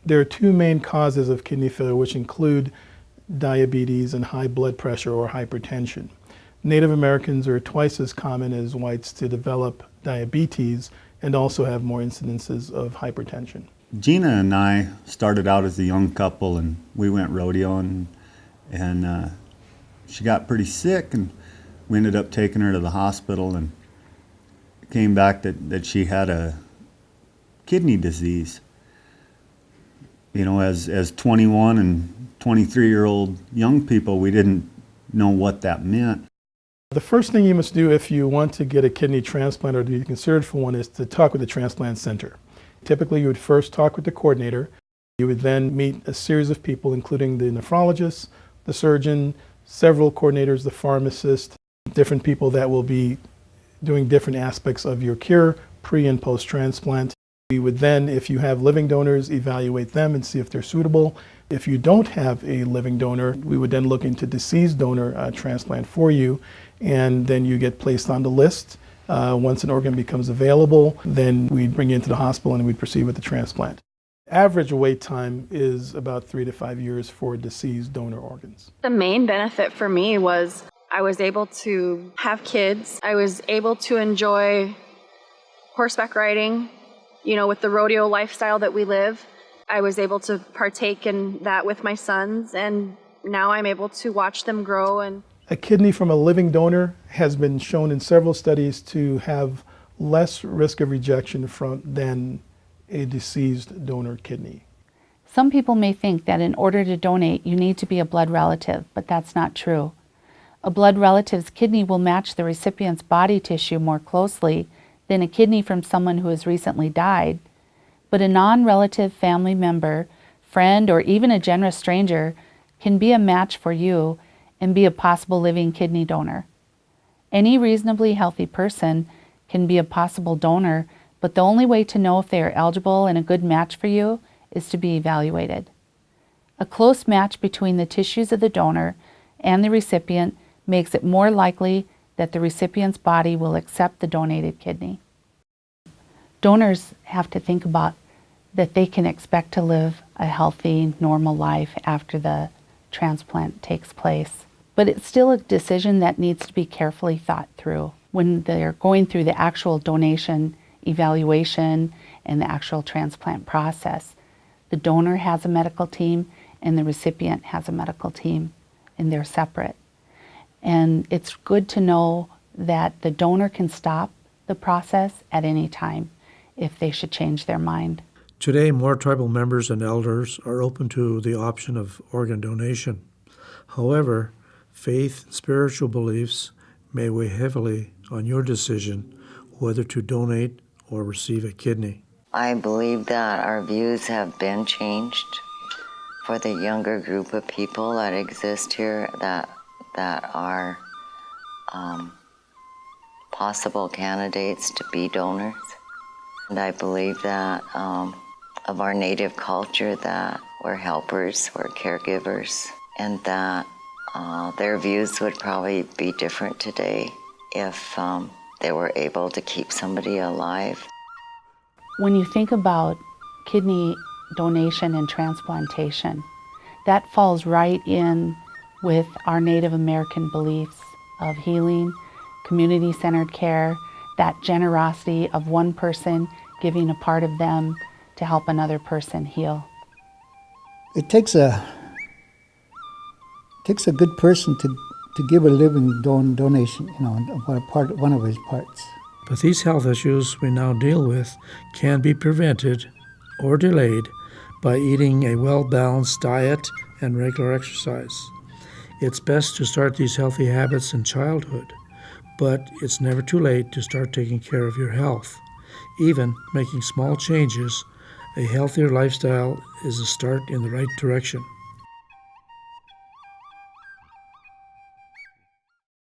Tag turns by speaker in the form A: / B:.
A: There are two main causes of kidney failure, which include diabetes and high blood pressure or hypertension. Native Americans are twice as common as whites to develop diabetes and also have more incidences of hypertension.
B: Gina and I started out as a young couple, and we went rodeoing, and she got pretty sick, and we ended up taking her to the hospital, and it came back that she had a kidney disease. You know, as 21 and 23-year-old young people, we didn't know what that meant.
A: The first thing you must do if you want to get a kidney transplant or to be considered for one is to talk with the transplant center. Typically, you would first talk with the coordinator. You would then meet a series of people, including the nephrologist, the surgeon, several coordinators, the pharmacist, different people that will be doing different aspects of your cure, pre and post-transplant. We would then, if you have living donors, evaluate them and see if they're suitable. If you don't have a living donor, we would then look into deceased donor transplant for you, and then you get placed on the list. Once an organ becomes available, then we'd bring you into the hospital and we'd proceed with the transplant. Average wait time is about 3 to 5 years for deceased donor organs.
C: The main benefit for me was I was able to have kids. I was able to enjoy horseback riding, you know, with the rodeo lifestyle that we live. I was able to partake in that with my sons, and now I'm able to watch them grow. And
A: a kidney from a living donor has been shown in several studies to have less risk of rejection than a deceased donor kidney.
D: Some people may think that in order to donate, you need to be a blood relative, but that's not true. A blood relative's kidney will match the recipient's body tissue more closely than a kidney from someone who has recently died. But a non-relative family member, friend, or even a generous stranger can be a match for you and be a possible living kidney donor. Any reasonably healthy person can be a possible donor, but the only way to know if they are eligible and a good match for you is to be evaluated. A close match between the tissues of the donor and the recipient makes it more likely that the recipient's body will accept the donated kidney. Donors have to think about that they can expect to live a healthy, normal life after the transplant takes place. But it's still a decision that needs to be carefully thought through when they're going through the actual donation evaluation and the actual transplant process. The donor has a medical team and the recipient has a medical team, and they're separate. And it's good to know that the donor can stop the process at any time if they should change their mind.
E: Today, more tribal members and elders are open to the option of organ donation. However, faith and spiritual beliefs may weigh heavily on your decision whether to donate or receive a kidney.
F: I believe that our views have been changed for the younger group of people that exist here that are possible candidates to be donors. And I believe that of our native culture that we're helpers, we're caregivers, and that their views would probably be different today if they were able to keep somebody alive.
D: When you think about kidney donation and transplantation, that falls right in with our Native American beliefs of healing, community-centered care, that generosity of one person giving a part of them to help another person heal.
G: It takes a good person to give a living donation, one of his parts.
E: But these health issues we now deal with can be prevented or delayed by eating a well-balanced diet and regular exercise. It's best to start these healthy habits in childhood, but it's never too late to start taking care of your health. Even making small changes, a healthier lifestyle is a start in the right direction.